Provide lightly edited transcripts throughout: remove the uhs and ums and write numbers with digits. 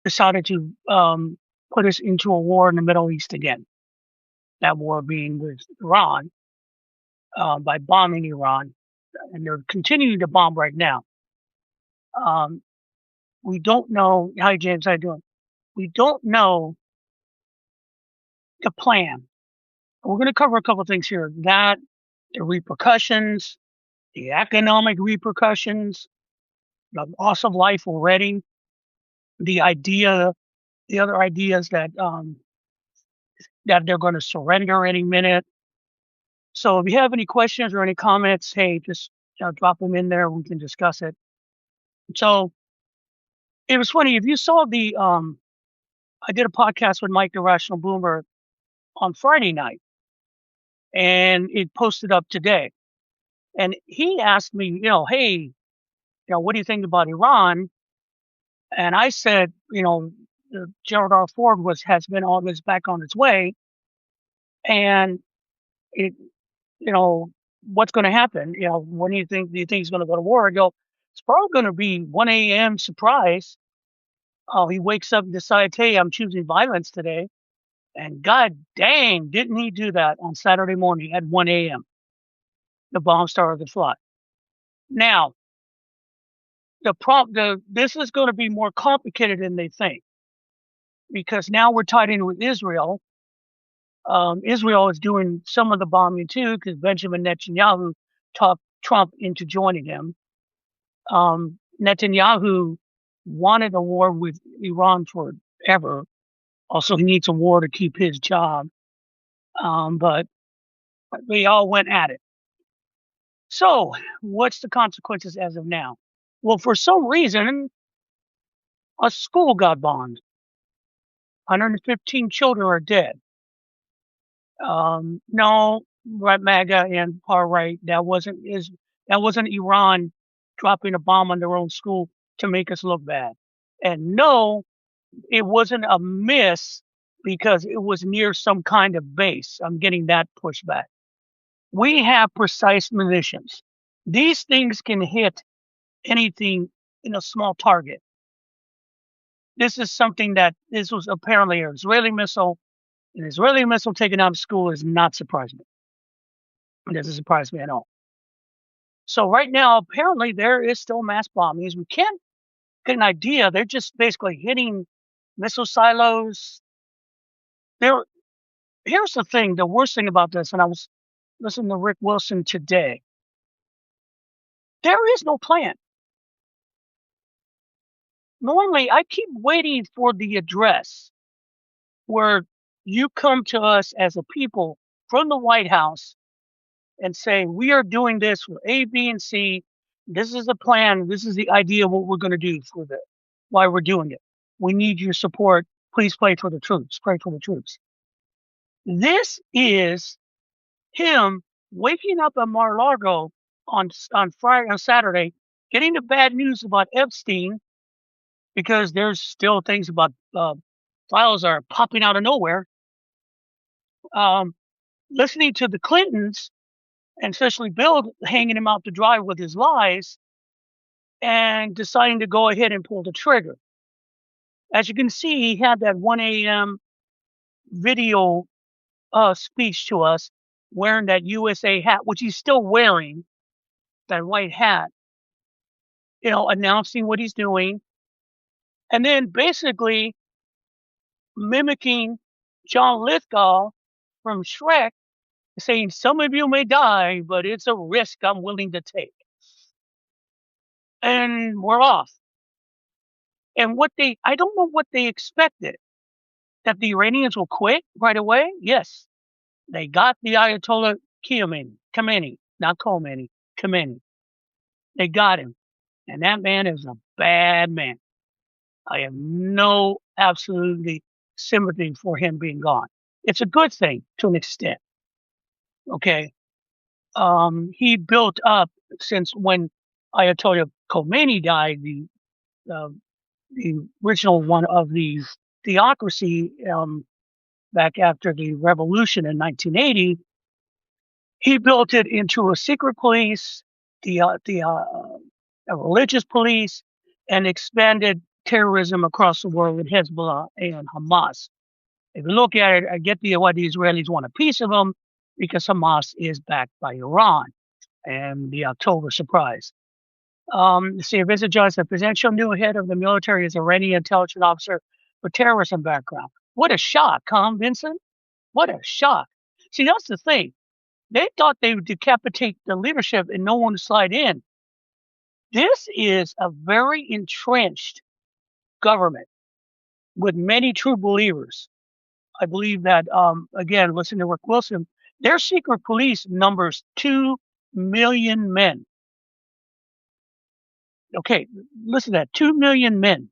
decided to put us into a war in the Middle East again. That war being with Iran, by bombing Iran, and they're continuing to bomb right now. Um, we don't know. Hi, James. How you doing? We don't know the plan. We're going to cover a couple of things here. That the repercussions, the economic repercussions, the loss of life already, the idea, the other ideas that they're going to surrender any minute. So if you have any questions or any comments, hey, just drop them in there. We can discuss it. So it was funny if you saw the I did a podcast with Mike the Rational Boomer on Friday night, and it posted up today. And he asked me, hey, what do you think about Iran? And I said, Gerald R. Ford has been always back on its way, and it, what's going to happen? When do you think he's going to go to war? I go, it's probably going to be 1 a.m. surprise. Oh, he wakes up and decides, hey, I'm choosing violence today. And God dang, didn't he do that on Saturday morning at 1 a.m.? The bomb started to fly. Now, this is going to be more complicated than they think, because now we're tied in with Israel. Israel is doing some of the bombing too, because Benjamin Netanyahu talked Trump into joining him. Netanyahu wanted a war with Iran forever. Also, he needs a war to keep his job. But we all went at it. So, what's the consequences as of now? Well, for some reason, a school got bombed. 115 children are dead. No, right, MAGA and far right. That wasn't Iran dropping a bomb on their own school to make us look bad. And no, it wasn't a miss because it was near some kind of base. I'm getting that pushback. We have precise munitions. These things can hit anything in a small target. This was apparently an Israeli missile. An Israeli missile taken out of school is not surprising me. It doesn't surprise me at all. So right now, apparently there is still mass bombings. We can't get an idea. They're just basically hitting missile silos. Here's the thing, the worst thing about this, and I was listening to Rick Wilson today. There is no plan. Normally, I keep waiting for the address where you come to us as a people from the White House and say, we are doing this for A, B, and C. This is the plan. This is the idea of what we're going to do why we're doing it. We need your support. Please pray for the troops. Pray for the troops. This is him waking up at Mar-a-Lago on Saturday, getting the bad news about Epstein, because there's still things about files are popping out of nowhere. Listening to the Clintons, and especially Bill hanging him out to dry with his lies, and deciding to go ahead and pull the trigger. As you can see, he had that 1 a.m. video speech to us, wearing that USA hat, which he's still wearing, that white hat, announcing what he's doing, and then basically mimicking John Lithgow from Shrek, saying, some of you may die, but it's a risk I'm willing to take. And we're off. And I don't know what they expected. That the Iranians will quit right away? Yes. They got the Ayatollah Khamenei, not Khomeini, Khamenei. They got him. And that man is a bad man. I have no absolutely sympathy for him being gone. It's a good thing to an extent. Okay. He built up, since when Ayatollah Khomeini died, the original one of the theocracy, back after the revolution in 1980, he built it into a secret police, a religious police, and expanded terrorism across the world with Hezbollah and Hamas. If you look at it, I get why the Israelis want a piece of them because Hamas is backed by Iran and the October surprise. See, visit Johnson, the presidential new head of the military is Iranian intelligence officer with terrorism background. What a shock, huh, Vincent? What a shock. See, that's the thing. They thought they would decapitate the leadership and no one would slide in. This is a very entrenched government with many true believers. I believe that, again, listen to Rick Wilson, their secret police numbers 2 million men. Okay, listen to that, 2 million men.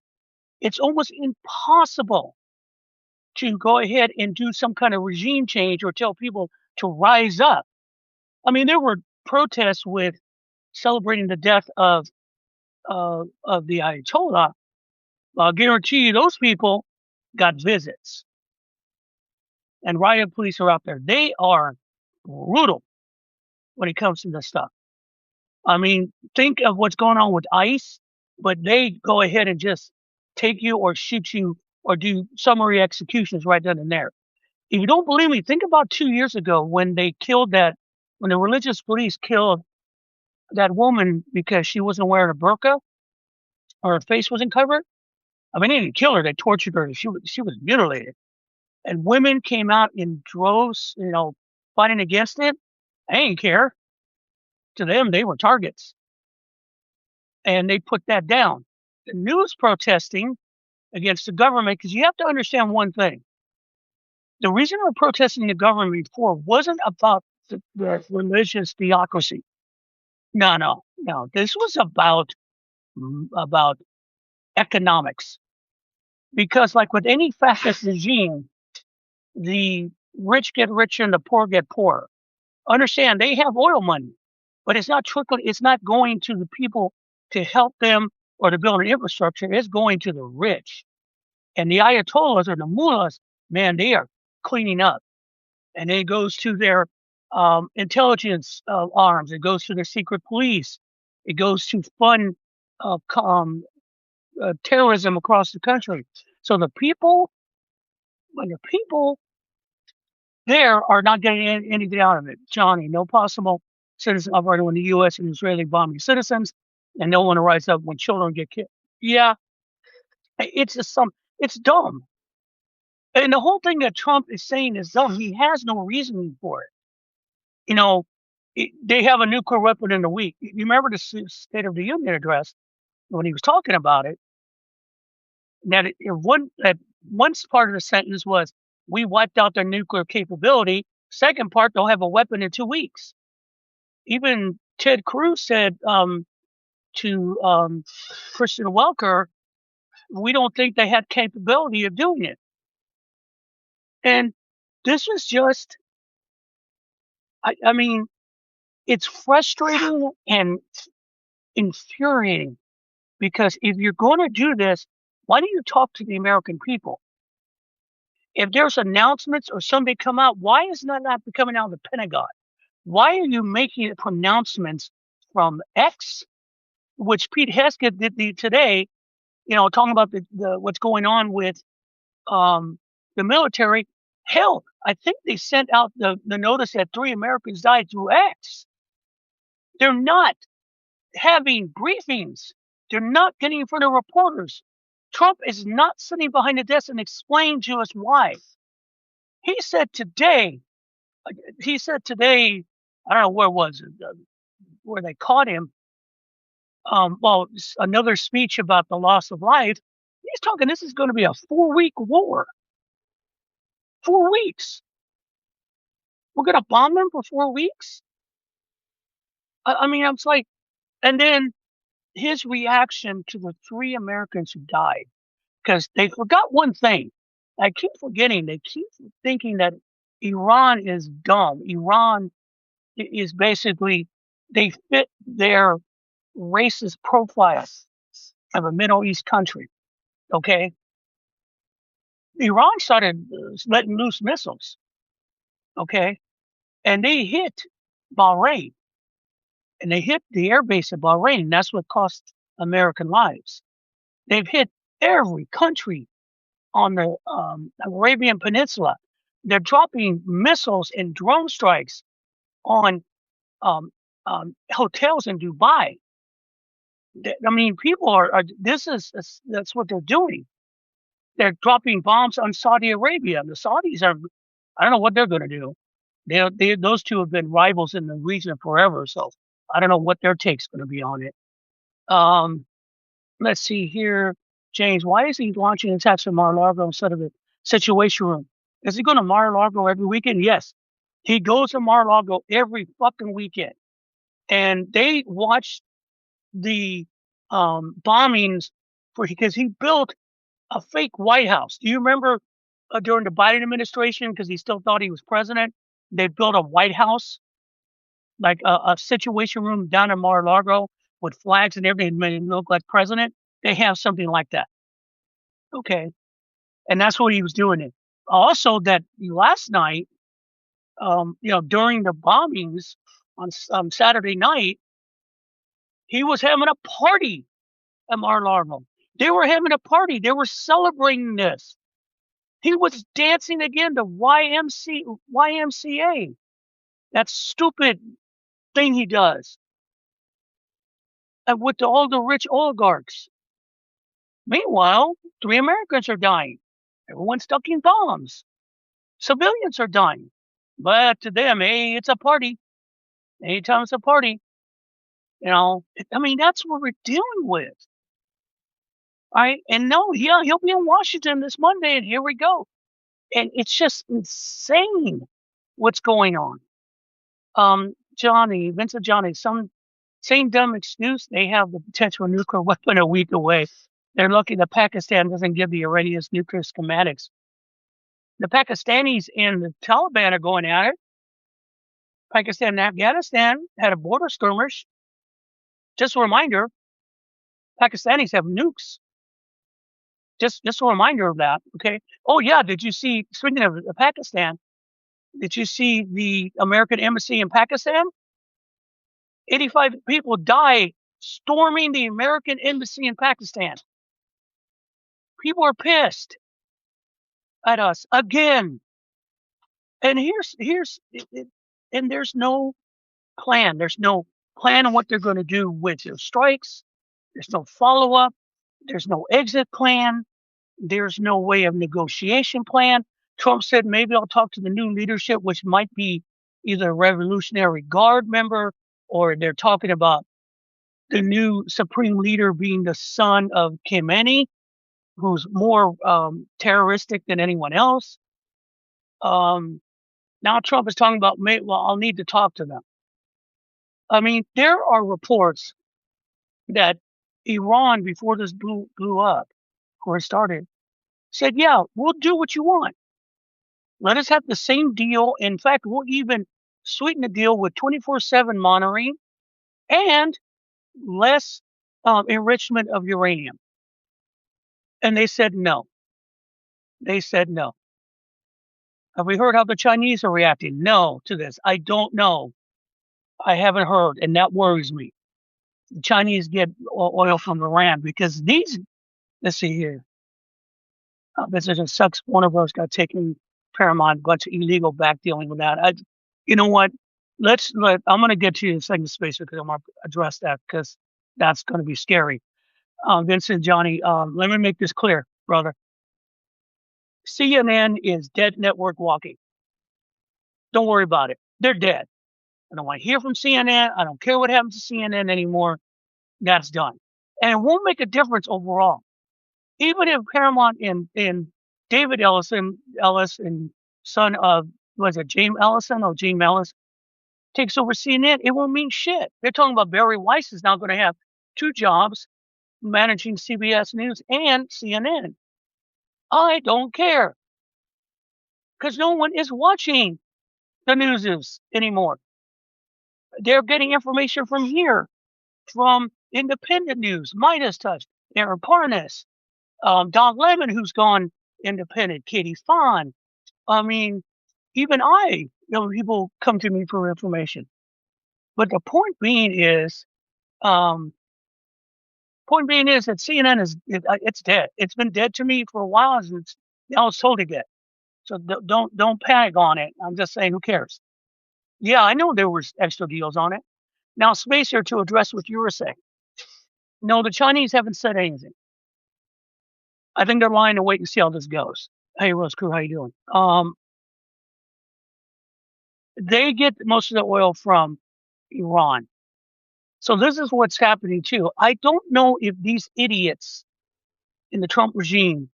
It's almost impossible to go ahead and do some kind of regime change or tell people to rise up. I mean, there were protests with celebrating the death of the Ayatollah. I'll guarantee you those people got visits. And riot police are out there. They are brutal when it comes to this stuff. I mean, think of what's going on with ICE, but they go ahead and just take you or shoot you or do summary executions right then and there. If you don't believe me, think about 2 years ago when they killed when the religious police killed that woman because she wasn't wearing a burqa or her face wasn't covered. I mean, they didn't kill her; they tortured her. She was mutilated, and women came out in droves, fighting against it. I didn't care. To them, they were targets, and they put that down. The news protesting against the government, because you have to understand one thing. The reason we're protesting the government before wasn't about the religious theocracy. No. This was about economics. Because like with any fascist regime, the rich get richer and the poor get poorer. Understand, they have oil money, but it's not trickling. It's not going to the people to help them or to build an infrastructure. It's going to the rich. And the Ayatollahs or the mullahs, man, they are cleaning up. And it goes to their intelligence arms. It goes to their secret police. It goes to fund terrorism across the country. So when the people there are not getting anything out of it, Johnny, no possible citizen operating when the U.S. and Israeli bombing citizens, and no one to rise up when children get killed. Yeah, it's just it's dumb. And the whole thing that Trump is saying is dumb. He has no reasoning for it. They have a nuclear weapon in a week. You remember the State of the Union address when he was talking about it? That one part of the sentence was, "We wiped out their nuclear capability." Second part, they'll have a weapon in 2 weeks. Even Ted Cruz said to Christian Welker, "We don't think they had capability of doing it." And this was just, I mean, it's frustrating and infuriating because if you're going to do this, why don't you talk to the American people? If there's announcements or somebody come out, why is that not coming out of the Pentagon? Why are you making pronouncements from X, which Pete Hegseth did today, talking about the what's going on with the military? Hell, I think they sent out the notice that 3 Americans died through X. They're not having briefings. They're not getting in front of reporters. Trump is not sitting behind the desk and explaining to us why. He said today, I don't know where it was, where they caught him. Another speech about the loss of life. He's talking, this is going to be a 4-week war. 4 weeks. We're going to bomb them for 4 weeks? I mean, I'm like, and then his reaction to the 3 Americans who died, because they forgot one thing. I keep forgetting. They keep thinking that Iran is dumb. Iran is basically, they fit their racist profile of a Middle East country. Okay? Iran started letting loose missiles. Okay? And they hit Bahrain. And they hit the air base at Bahrain. And that's what cost American lives. They've hit every country on the Arabian Peninsula. They're dropping missiles and drone strikes on hotels in Dubai. I mean, people are this is that's what they're doing. They're dropping bombs on Saudi Arabia. The Saudis are, I don't know what they're going to do. Those two have been rivals in the region forever. So I don't know what their take's going to be on it. Um, let's see here. James, why is he launching attacks from Mar-a-Lago instead of the Situation Room? Is he going to Mar-a-Lago every weekend? Yes. He goes to Mar-a-Lago every fucking weekend. And they watch the bombings because he built a fake White House. Do you remember during the Biden administration, because he still thought he was president, they built a White House, like a Situation Room down in Mar-a-Lago with flags and everything, made him look like president? They have something like that. Okay. And that's what he was doing it. Also, that last night, during the bombings on Saturday night, he was having a party at Mar-a-Lago. They were having a party. They were celebrating this. He was dancing again to YMCA. That stupid thing he does. And with all the rich oligarchs. Meanwhile, 3 Americans are dying. Everyone's ducking bombs. Civilians are dying. But to them, hey, it's a party. Anytime it's a party, I mean, that's what we're dealing with. All right. And no, yeah, he'll be in Washington this Monday, and here we go. And it's just insane what's going on. Vincent Johnny, some same dumb excuse. They have the potential nuclear weapon a week away. They're lucky that Pakistan doesn't give the Iranians nuclear schematics. The Pakistanis and the Taliban are going at it. Pakistan and Afghanistan had a border skirmish. Just a reminder, Pakistanis have nukes. Just a reminder of that, okay? Oh, yeah, did you see, speaking of Pakistan, did you see the American embassy in Pakistan? 85 people died storming the American embassy in Pakistan. People are pissed at us again. And and there's no plan. There's no plan on what they're going to do with their strikes. There's no follow-up. There's no exit plan. There's no way of negotiation plan. Trump said, maybe I'll talk to the new leadership, which might be either a Revolutionary Guard member, or they're talking about the new supreme leader being the son of Khamenei, who's more terroristic than anyone else. Now Trump is talking about, well, I'll need to talk to them. I mean, there are reports that Iran, before this blew up, before it started, said, yeah, we'll do what you want. Let us have the same deal. In fact, we'll even sweeten the deal with 24/7 monitoring and less enrichment of uranium. And they said no. They said no. Have we heard how the Chinese are reacting? No to this. I don't know. I haven't heard, and that worries me. The Chinese get oil from Iran because let's see here. This just sucks. One of us got taken Paramount, bunch of illegal back dealing with that. You know what? I'm going to get to you in second space because I'm going to address that because that's going to be scary. Vincent, Johnny, let me make this clear, brother. CNN is dead network walking. Don't worry about it. They're dead. I don't want to hear from CNN. I don't care what happens to CNN anymore. That's done. And it won't make a difference overall. Even if Paramount and David Ellis and son of, was it James Ellison or Gene Ellis, takes over CNN, it won't mean shit. They're talking about Barry Weiss is now going to have 2 jobs managing CBS News and CNN. I don't care. Because no one is watching the news anymore. They're getting information from here, from independent news, Midas Touch, Aaron Parnas, Don Lemon, who's gone independent, Katie Fawn. I mean, even people come to me for information. But the point being is, Point being is that CNN it's dead. It's been dead to me for a while, and now it's totally dead. So don't panic on it. I'm just saying, who cares? Yeah, I know there was extra deals on it. Now, Spacer, to address what you were saying. No, the Chinese haven't said anything. I think they're lying to wait and see how this goes. Hey, Rose Crew, how you doing? They get most of the oil from Iran. So this is what's happening too. I don't know if these idiots in the Trump regime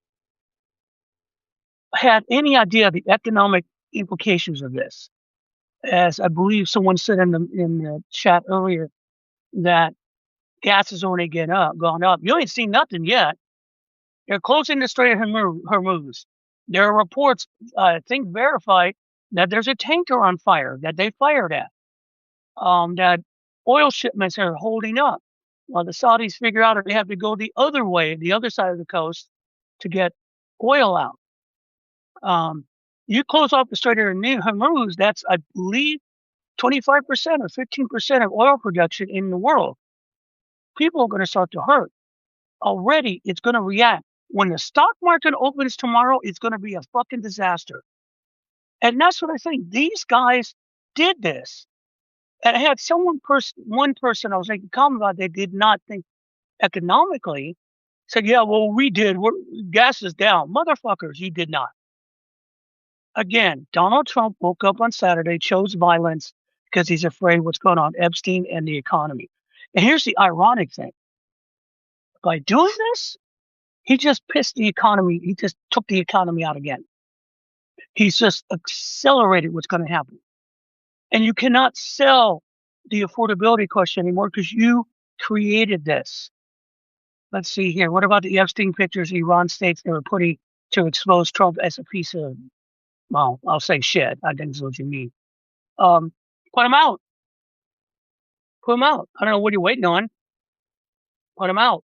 had any idea the economic implications of this. As I believe someone said in the chat earlier, that gas has already gone up. You ain't seen nothing yet. They're closing the Strait of Hormuz. There are reports, I think verified, that there's a tanker on fire that they fired at. That oil shipments are holding up. While the Saudis figure out if they have to go the other way, the other side of the coast, to get oil out. You close off the Strait of Hormuz, that's, I believe, 25% or 15% of oil production in the world. People are going to start to hurt. Already, it's going to react. When the stock market opens tomorrow, it's going to be a fucking disaster. And that's what I think. These guys did this. And I had one person I was making a comment about, they did not think economically, said, yeah, well, we did. Gas is down. Motherfuckers, you did not. Again, Donald Trump woke up on Saturday, chose violence because he's afraid what's going on, Epstein and the economy. And here's the ironic thing. By doing this, he just pissed the economy. He just took the economy out again. He's just accelerated what's going to happen. And you cannot sell the affordability question anymore because you created this. Let's see here. What about the Epstein pictures Iran states they were putting to expose Trump as a piece of, well, I'll say shit. I think that's what you mean. Put him out. Put him out. I don't know what you're waiting on. Put him out.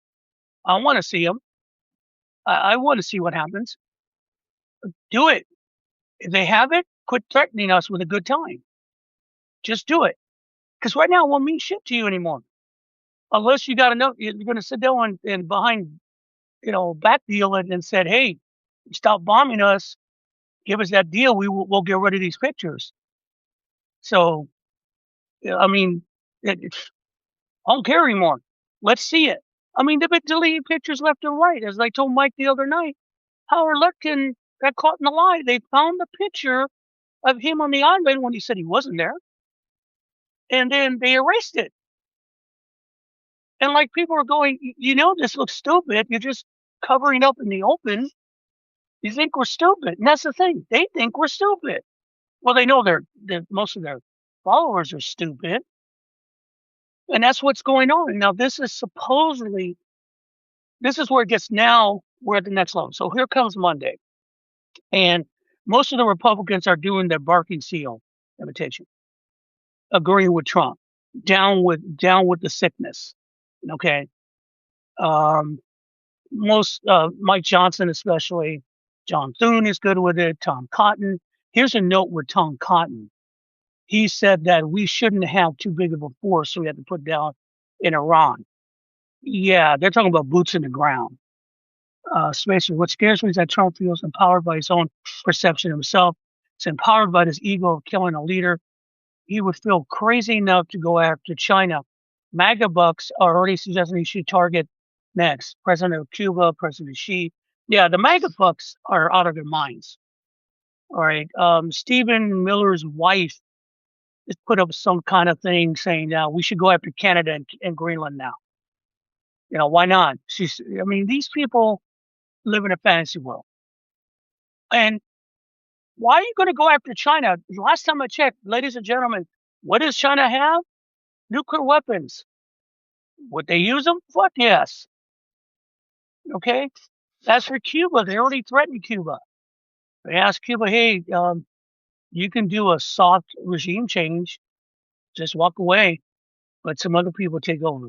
I want to see him. I want to see what happens. Do it. If they have it, quit threatening us with a good time. Just do it. Because right now it won't mean shit to you anymore. Unless you got to know, you're going to sit down and behind, back deal it and said, hey, stop bombing us. Give us that deal. We'll get rid of these pictures. So, I mean, I don't care anymore. Let's see it. I mean, they've been deleting pictures left and right. As I told Mike the other night, Howard Lutkin got caught in the lie. They found the picture of him on the island when he said he wasn't there. And then they erased it. And like people are going, this looks stupid. You're just covering up in the open. You think we're stupid. And that's the thing. They think we're stupid. Well, they know most of their followers are stupid. And that's what's going on. Now, this is where it gets, now we're at the next level. So here comes Monday. And most of the Republicans are doing their barking seal imitation, agreeing with Trump, down with the sickness. Okay. Mike Johnson, especially John Thune, is good with it. Tom Cotton. Here's a note with Tom Cotton. He said that we shouldn't have too big of a force, so we have to put down in Iran. Yeah, they're talking about boots in the ground. Spacer, what scares me is that Trump feels empowered by his own perception of himself. It's empowered by this ego of killing a leader. He would feel crazy enough to go after China. MAGA bucks are already suggesting he should target next. President of Cuba, President Xi. Yeah, the MAGA bucks are out of their minds. All right. Stephen Miller's wife just put up some kind of thing saying we should go after Canada and Greenland now. Why not? These people live in a fantasy world. And why are you going to go after China? The last time I checked, ladies and gentlemen, what does China have? Nuclear weapons. Would they use them? Fuck yes. Okay. As for Cuba, they already threatened Cuba. They asked Cuba, hey, you can do a soft regime change. Just walk away. Let some other people take over.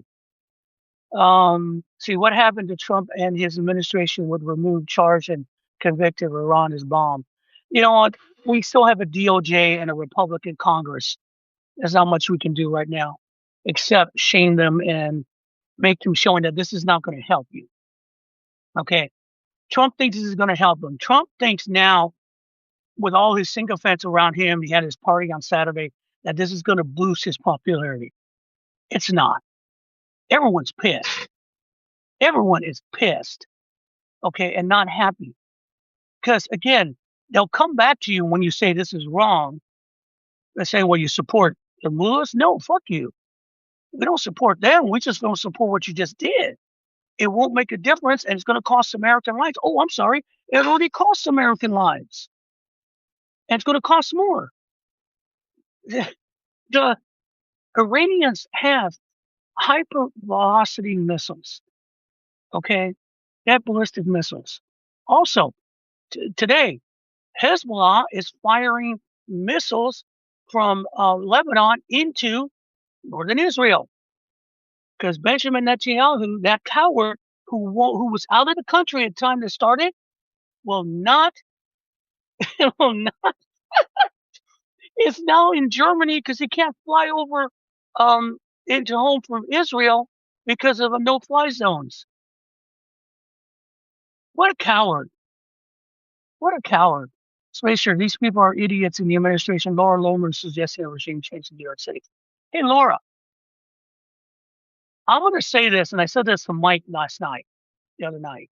See what happened to Trump and his administration would remove charge and convict of Iran as bomb. You know what? We still have a DOJ and a Republican Congress. There's not much we can do right now, except shame them and make him showing that this is not going to help you. Okay. Trump thinks this is going to help him. Trump thinks now, with all his sycophants around him, he had his party on Saturday, that this is going to boost his popularity. It's not. Everyone's pissed. Everyone is pissed. Okay. And not happy. Because again, they'll come back to you when you say this is wrong. They say, well, you support the mullahs? No, fuck you. We don't support them. We just don't support what you just did. It won't make a difference, and it's going to cost American lives. Oh, I'm sorry. It already costs American lives, and it's going to cost more. The Iranians have hypervelocity missiles. Okay, they have ballistic missiles. Also, today, Hezbollah is firing missiles from Lebanon into northern Israel because Benjamin Netanyahu, that coward who was out of the country at the time they started, will not is now in Germany because he can't fly over into home from Israel because of no-fly zones. What a coward! What a coward! Let's make sure these people are idiots in the administration. Laura Lohmer is suggesting a regime change in New York City. Hey, Laura, I want to say this, and I said this to Mike the other night.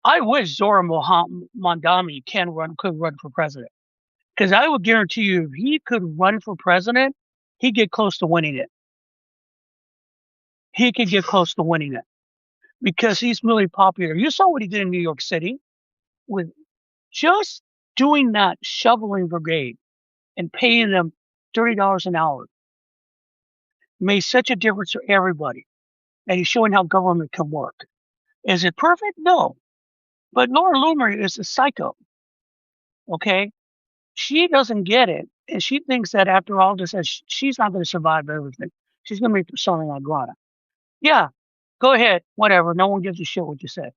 I wish Zora Mondami could run for president. Because I would guarantee you, if he could run for president, he'd get close to winning it. He could get close to winning it because he's really popular. You saw what he did in New York City with just doing that shoveling brigade and paying them $30 an hour. Made such a difference for everybody. And he's showing how government can work. Is it perfect? No. But Laura Loomer is a psycho. Okay? She doesn't get it. And she thinks that after all this, she's not going to survive everything. She's going to be persona non grata. Yeah, go ahead. Whatever. No one gives a shit what you said.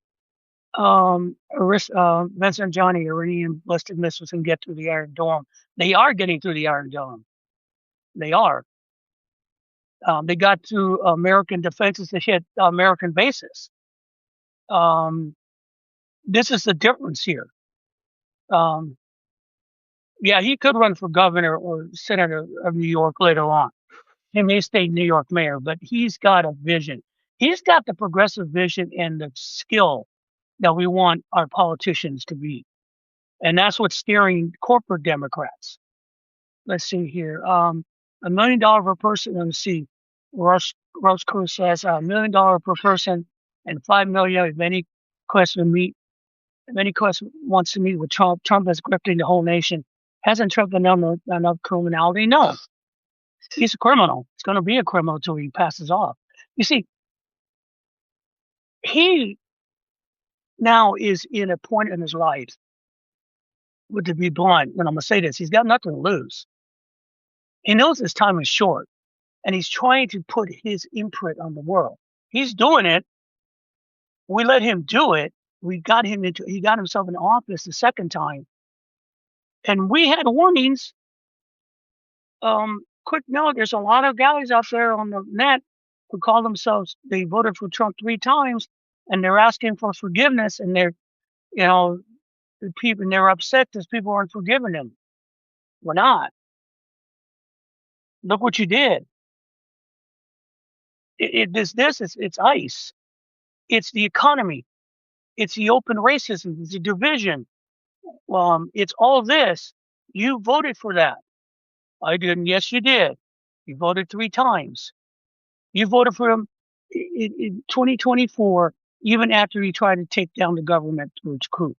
Vincent Johnny, Iranian ballistic missiles can get through the Iron Dome. They are getting through the Iron Dome. They are. They got through American defenses that hit American bases. This is the difference here. Yeah, he could run for governor or senator of New York later on. He may stay New York mayor, but he's got a vision. He's got the progressive vision and the skill that we want our politicians to be. And that's what's steering corporate Democrats. Let's see here. $1 million per person. Let me see. Ross Cruz says $1 million per person and $5 million if any question wants to meet with Trump. Trump is gripping the whole nation. Hasn't Trump enough criminality? No. He's a criminal. He's going to be a criminal until he passes off. You see, he now is in a point in his life, to be blunt, when I'm going to say this, he's got nothing to lose. He knows his time is short, and he's trying to put his imprint on the world. He's doing it. We let him do it. He got himself in office the second time. And we had warnings. Quick note, there's a lot of guys out there on the net who call themselves, they voted for Trump 3 times, and they're asking for forgiveness, and they're upset because people aren't forgiving them. We're not. Look what you did. It's ICE. It's the economy. It's the open racism. It's the division. It's all this. You voted for that. I didn't. Yes, you did. You voted 3 times. You voted for him in 2024, even after he tried to take down the government through its coup.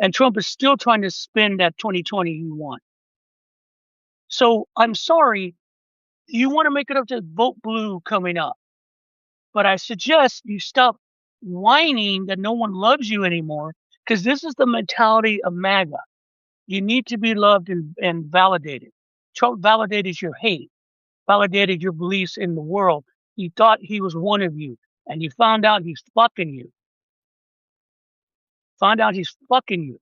And Trump is still trying to spin that 2020 he won. So I'm sorry, you want to make it up to vote blue coming up. But I suggest you stop whining that no one loves you anymore, because this is the mentality of MAGA. You need to be loved and validated. Trump validated your hate, validated your beliefs in the world. He thought he was one of you, and you found out he's fucking you. Found out he's fucking you.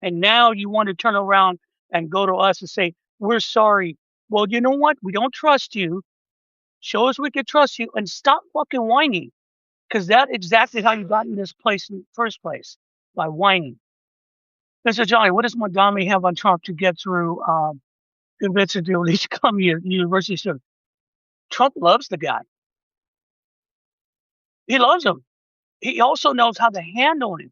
And now you want to turn around and go to us and say, we're sorry. Well, you know what? We don't trust you. Show us we can trust you and stop fucking whining. Because that's exactly how you got in this place in the first place, by whining. Mr. Johnny, what does Mondami have on Trump to get through convince him to at least come to university student? Trump loves the guy. He loves him. He also knows how to handle him.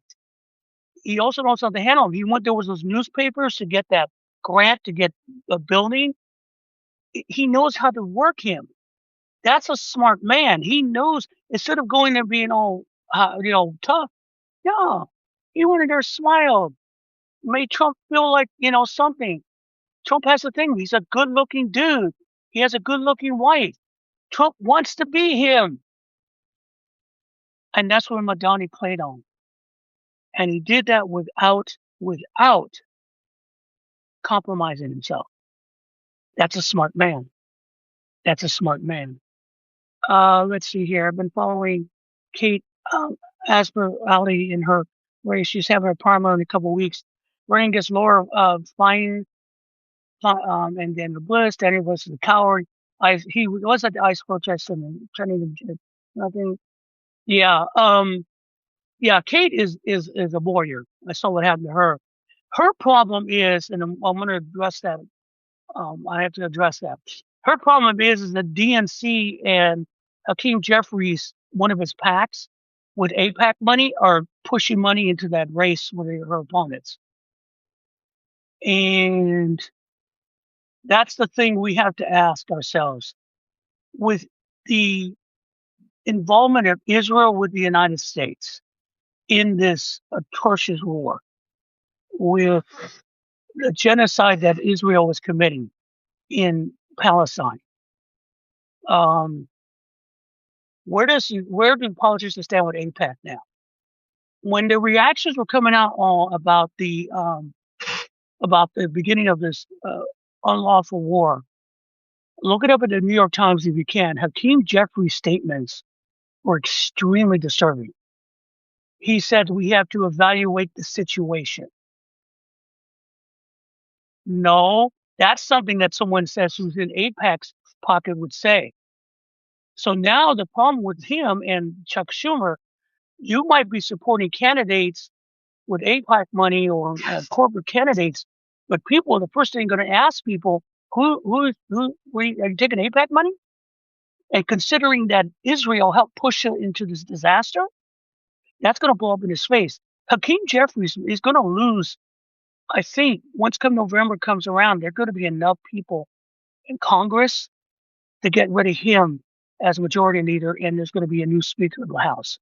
He also knows how to handle him. He went there with those newspapers to get that grant to get a building. He knows how to work him. That's a smart man. He knows instead of going there being all tough. Yeah, he went in there, smiled, made Trump feel like something. Trump has a thing. He's a good-looking dude. He has a good-looking wife. Trump wants to be him, and that's what Madani played on. And he did that without compromising himself. That's a smart man. That's a smart man. Let's see here. I've been following Kate Asper Ali in her race. She's having her primary in a couple of weeks. Running against Laura Fine, and then the Bliss. Danny was the coward. He was at the ice protest and turning to nothing. Yeah. Yeah. Kate is a warrior. I saw what happened to her. Her problem is, and I'm going to address that. I have to address that. Her problem is the DNC and Hakeem Jeffries, one of his PACs, with AIPAC money, are pushing money into that race with her opponents. And that's the thing we have to ask ourselves. With the involvement of Israel with the United States in this atrocious war, with the genocide that Israel was committing in Palestine, where do politicians stand with AIPAC now? When the reactions were coming out about the beginning of this unlawful war, look it up at the New York Times if you can. Hakeem Jeffries' statements were extremely disturbing. He said we have to evaluate the situation. No, that's something that someone says who's in AIPAC's pocket would say. So now the problem with him and Chuck Schumer, you might be supporting candidates with AIPAC money or corporate candidates, but people, the first thing going to ask people, who are you taking AIPAC money? And considering that Israel helped push it into this disaster, that's going to blow up in his face. Hakeem Jeffries is going to lose. I think once November comes around, there are going to be enough people in Congress to get rid of him as majority leader, and there's going to be a new Speaker of the House.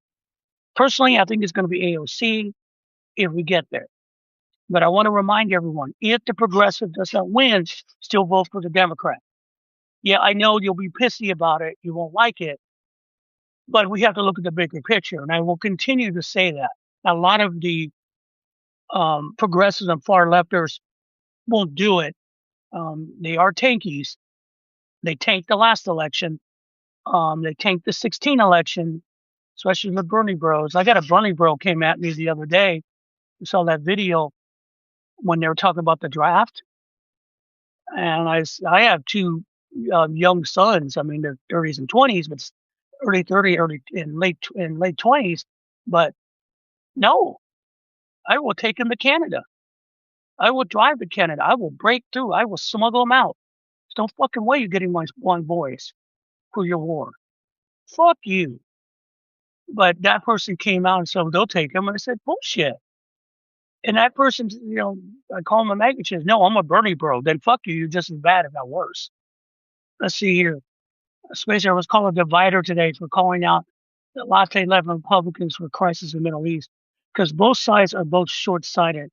Personally, I think it's going to be AOC if we get there. But I want to remind everyone, if the progressive does not win, still vote for the Democrat. Yeah, I know you'll be pissy about it. You won't like it. But we have to look at the bigger picture, and I will continue to say that. A lot of the progressives and far lefters won't do it. They are tankies. They tanked the last election. They tanked the 16 election, especially the Bernie bros. I got a Bernie bro came at me the other day. You saw that video when they were talking about the draft. And I have two young sons. I mean, they're 30s and 20s, but early 30, early in late 20s. But no, I will take them to Canada. I will drive to Canada. I will break through. I will smuggle them out. There's no fucking way you're getting my one boys for your war. Fuck you. But that person came out and said, they'll take him. And I said, bullshit. And that person, I call him a maggot. Says, no, I'm a Bernie bro. Then fuck you. You're just as bad, if not worse. Let's see here. Spacer was called a divider today for calling out the latte 11 Republicans for crisis in the Middle East because both sides are both short-sighted.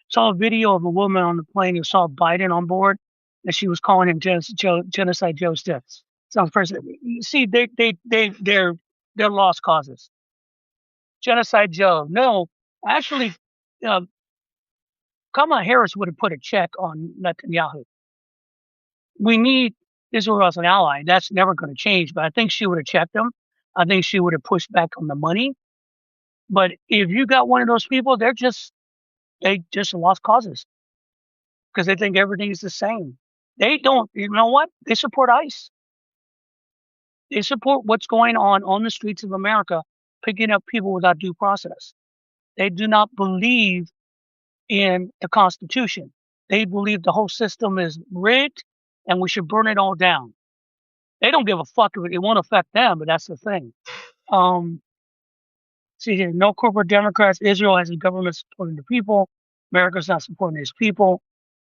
Saw a video of a woman on the plane who saw Biden on board, and she was calling him Genocide Joe Stiff. Sounds person. You see, they're lost causes. Genocide Joe. No, actually, Kamala Harris would have put a check on Netanyahu. We need Israel as an ally. That's never going to change, but I think she would have checked them. I think she would have pushed back on the money. But if you got one of those people, they just lost causes because they think everything is the same. They don't, you know what? They support ICE. They support what's going on the streets of America, picking up people without due process. They do not believe in the Constitution. They believe the whole system is rigged and we should burn it all down. They don't give a fuck if it won't affect them, but that's the thing. Um, See here, no corporate Democrats. Israel has a government supporting the people. America's not supporting its people.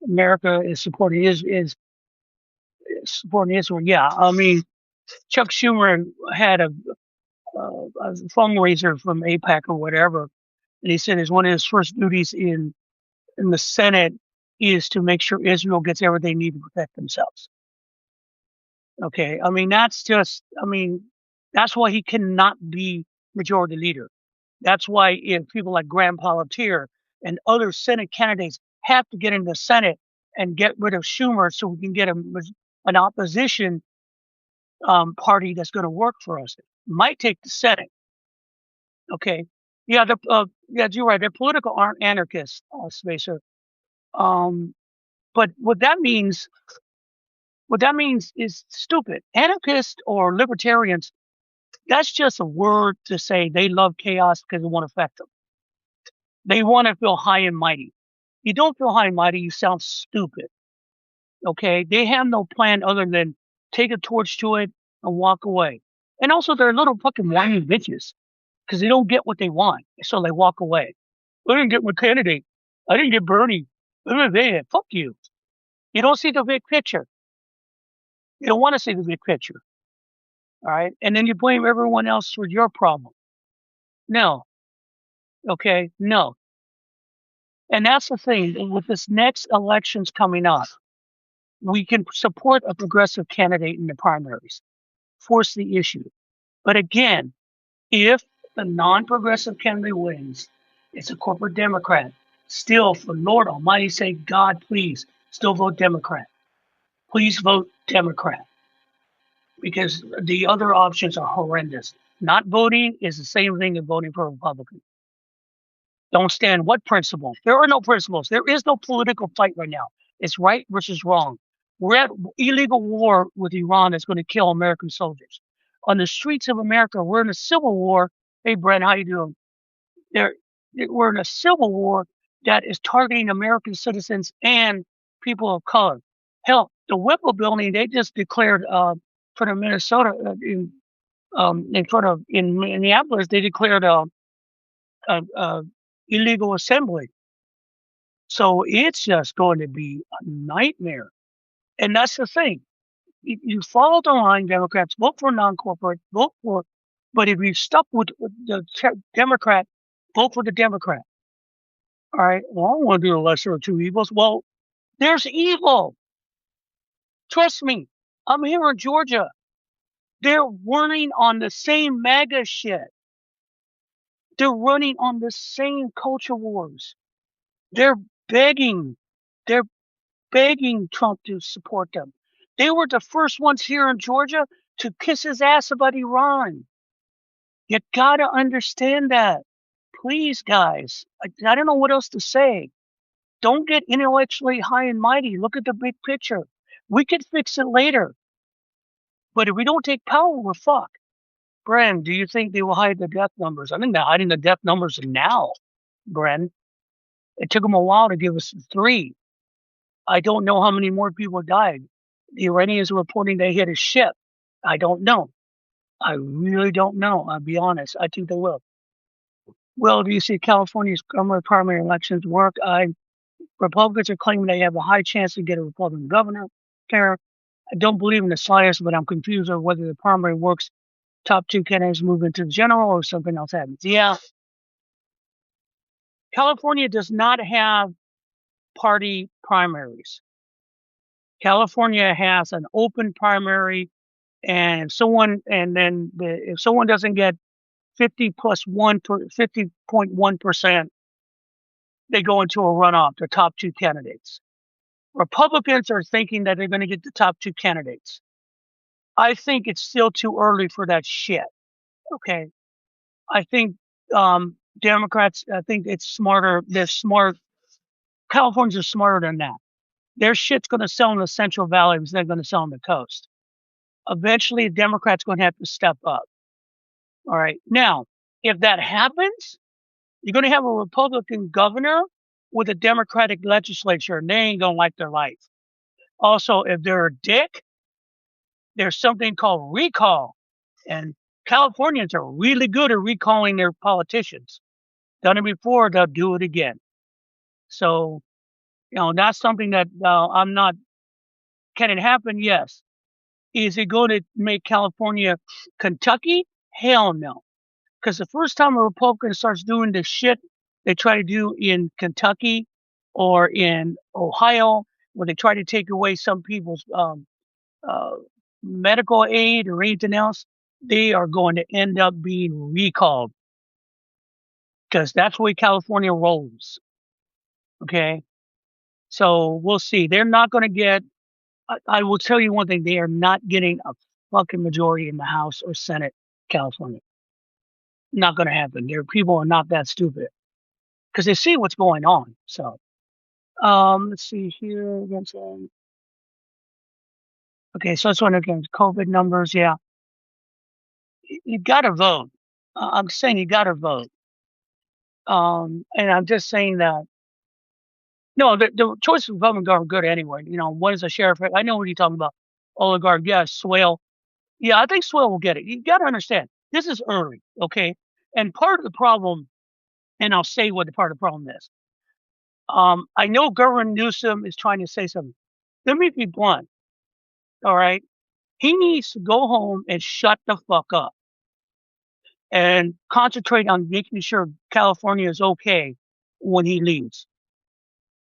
America is supporting is supporting Israel. Yeah, I mean, Chuck Schumer had a fundraiser from APAC or whatever, and he said one of his first duties in the Senate is to make sure Israel gets everything they need to protect themselves. Okay, I mean that's why he cannot be majority leader. That's why if people like Graham Palantir and other Senate candidates have to get in the Senate and get rid of Schumer so we can get an opposition party that's going to work for us. Might take the Senate. Okay. Yeah, yeah, you're right. They're political aren't anarchists, Spacer. Um, but what that means is stupid. Anarchists or libertarians, that's just a word to say they love chaos because it won't affect them. They want to feel high and mighty. You don't feel high and mighty, you sound stupid. Okay? They have no plan other than take a torch to it and walk away. And also, they're little fucking whiny bitches because they don't get what they want. So they walk away. I didn't get my candidate. I didn't get Bernie. Fuck you. You don't see the big picture. You don't want to see the big picture. All right. And then you blame everyone else for your problem. No. Okay. No. And that's the thing. With this next elections coming up, we can support a progressive candidate in the primaries, force the issue. But again, if the non-progressive candidate wins, it's a corporate Democrat. Still, for Lord Almighty sake, God, please, still vote Democrat. Please vote Democrat. Because the other options are horrendous. Not voting is the same thing as voting for a Republican. Don't stand what principle? There are no principles. There is no political fight right now. It's right versus wrong. We're at illegal war with Iran that's going to kill American soldiers. On the streets of America, we're in a civil war. Hey, Brent, how you doing? There, we're in a civil war that is targeting American citizens and people of color. Hell, the Whipple building, they just declared for the Minnesota in Minneapolis, they declared a illegal assembly. So it's just going to be a nightmare. And that's the thing. You follow the line, Democrats, vote for non-corporate, vote for, but if you stuck with the Democrat, vote for the Democrat. All right. Well, I don't want to do the lesser of two evils. Well, there's evil. Trust me. I'm here in Georgia. They're running on the same MAGA shit. They're running on the same culture wars. They're begging. They're begging Trump to support them. They were the first ones here in Georgia to kiss his ass about Iran. You gotta understand that. Please, guys. I don't know what else to say. Don't get intellectually high and mighty. Look at the big picture. We could fix it later. But if we don't take power, we're fucked. Bren, do you think they will hide the death numbers? I think they're hiding the death numbers now, Bren. It took them a while to give us 3. I don't know how many more people died. The Iranians are reporting they hit a ship. I don't know. I really don't know. I'll be honest. I think they will. Well, do you see California's primary elections work? Republicans are claiming they have a high chance to get a Republican governor there. I don't believe in the slightest, but I'm confused over whether the primary works. Top 2 candidates move into the general or something else happens. Yeah. California does not have party primaries. California has an open primary, and if someone doesn't get 50.1%, they go into a runoff, the top 2 candidates. Republicans are thinking that they're going to get the top 2 candidates. I think it's still too early for that shit. Okay. I think Democrats, I think it's smarter. They're smart. Californians are smarter than that. Their shit's going to sell in the Central Valley because they're going to sell on the coast. Eventually, the Democrats going to have to step up. All right. Now, if that happens, you're going to have a Republican governor with a Democratic legislature, and they ain't going to like their life. Also, if they're a dick, there's something called recall. And Californians are really good at recalling their politicians. Done it before, they'll do it again. So, that's something that I'm not. Can it happen? Yes. Is it going to make California Kentucky? Hell no. Because the first time a Republican starts doing the shit they try to do in Kentucky or in Ohio, where they try to take away some people's uh, medical aid or anything else, they are going to end up being recalled because that's the way California rolls. Okay. So we'll see. They're not going to get, I will tell you one thing, they are not getting a fucking majority in the House or Senate, California. Not going to happen. Their people are not that stupid because they see what's going on. So, let's see here. Okay, so that's one against COVID numbers. Yeah, you got to vote. I'm saying you got to vote. And I'm just saying that no, the choices of Republicans are good anyway. One is a sheriff. I know what you're talking about. Oligarch, yeah, Swale. Yeah, I think Swale will get it. You got to understand, this is early, okay? And part of the problem, and I'll say what the part of the problem is. I know Governor Newsom is trying to say something. Let me be blunt, all right? He needs to go home and shut the fuck up and concentrate on making sure California is okay when he leaves.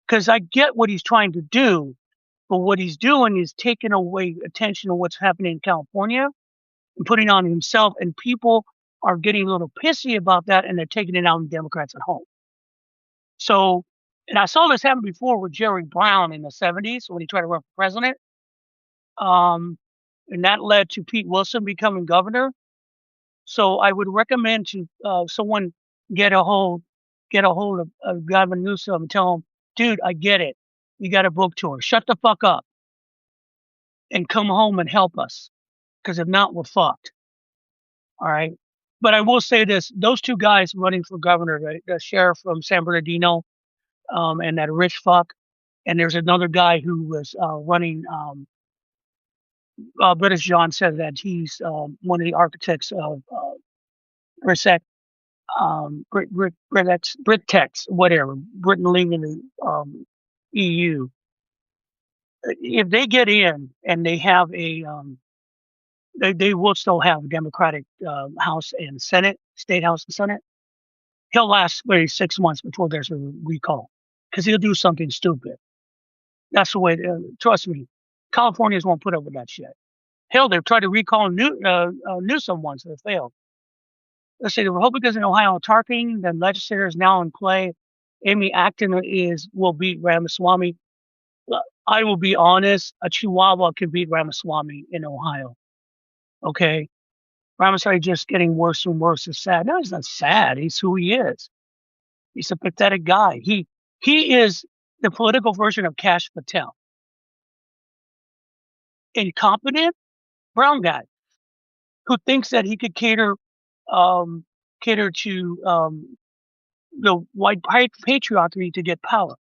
Because I get what he's trying to do, but what he's doing is taking away attention to what's happening in California and putting on himself, and people are getting a little pissy about that, and they're taking it out on Democrats at home. So, and I saw this happen before with Jerry Brown in the 70s when he tried to run for president. And that led to Pete Wilson becoming governor. So I would recommend to someone get a hold of Gavin Newsom and tell him, dude, I get it. You got a book tour. Shut the fuck up and come home and help us. Because if not, we're fucked. All right. But I will say this, those two guys running for governor, the sheriff from San Bernardino, and that rich fuck, and there's another guy who was running. British John said that he's one of the architects of Brexit, Britex, whatever, Britain leaving the EU. If they get in and they have they will still have a Democratic House and Senate, State House and Senate. He'll last maybe 6 months before there's a recall because he'll do something stupid. That's the way. Trust me, Californians won't put up with that shit. Hell, they've tried to recall Newsom once, and it failed. Let's see, the Republicans in Ohio are targeting the legislators now in play. Amy Acton will beat Ramaswamy. I will be honest, a Chihuahua can beat Ramaswamy in Ohio. Okay, Ramaswamy just getting worse and worse. It's sad. No, he's not sad. He's who he is. He's a pathetic guy. He is the political version of Kash Patel. Incompetent brown guy who thinks that he could cater to the white patriarchy to get power.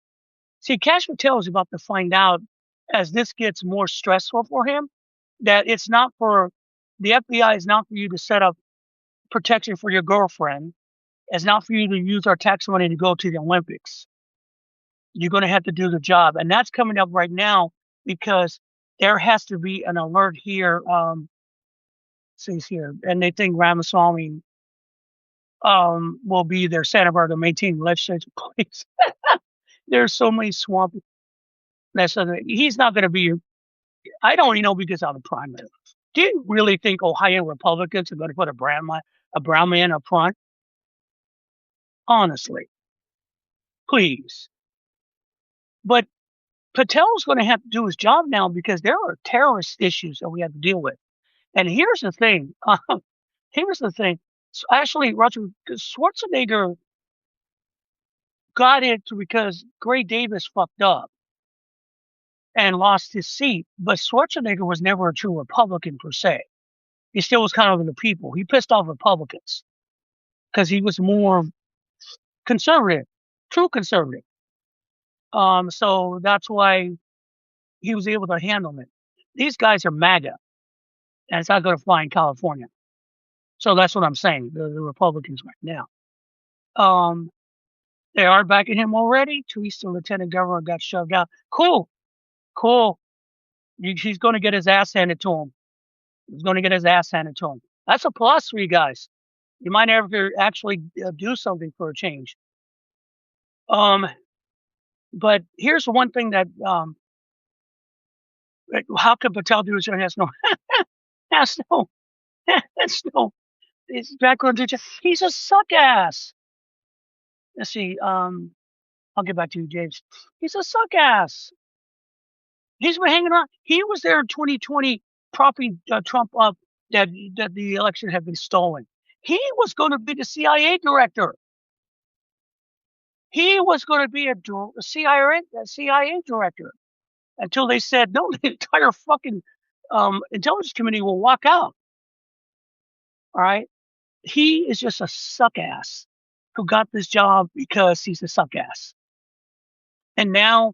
See, Kash Patel is about to find out as this gets more stressful for him that it's not for the FBI is not for you to set up protection for your girlfriend. It's not for you to use our tax money to go to the Olympics. You're going to have to do the job. And that's coming up right now because there has to be an alert here. Says here, and they think Ramaswamy will be their Santa Barbara to maintain legislative place. There's so many swamp. He's not going to be. I don't even know because of the primary. Do you really think Ohio Republicans are going to put a brown man up front? Honestly, please. But Patel's going to have to do his job now because there are terrorist issues that we have to deal with. And here's the thing. Here's the thing. So actually, Roger Schwarzenegger got it because Gray Davis fucked up. and lost his seat. But Schwarzenegger was never a true Republican per se. He still was kind of in the people. He pissed off Republicans because he was more conservative, true conservative. So that's why he was able to handle it. These guys are MAGA, and it's not going to fly in California. So that's what I'm saying. The Republicans right now. They are backing him already. Teresa, lieutenant governor, got shoved out. Cool, cool. He's going to get his ass handed to him. He's going to get his ass handed to him. That's a plus for you guys. You might ever actually do something for a change. But here's one thing that how could Patel do his has no has no has no his background teacher. He's a suck ass. Let's see. I'll get back to you, James. He's a suck ass. He's been hanging around. He was there in 2020 propping Trump up that the election had been stolen. He was going to be the CIA director. He was going to be a CIA director until they said, no, the entire fucking intelligence committee will walk out. All right. He is just a suck ass who got this job because he's a suck ass. And now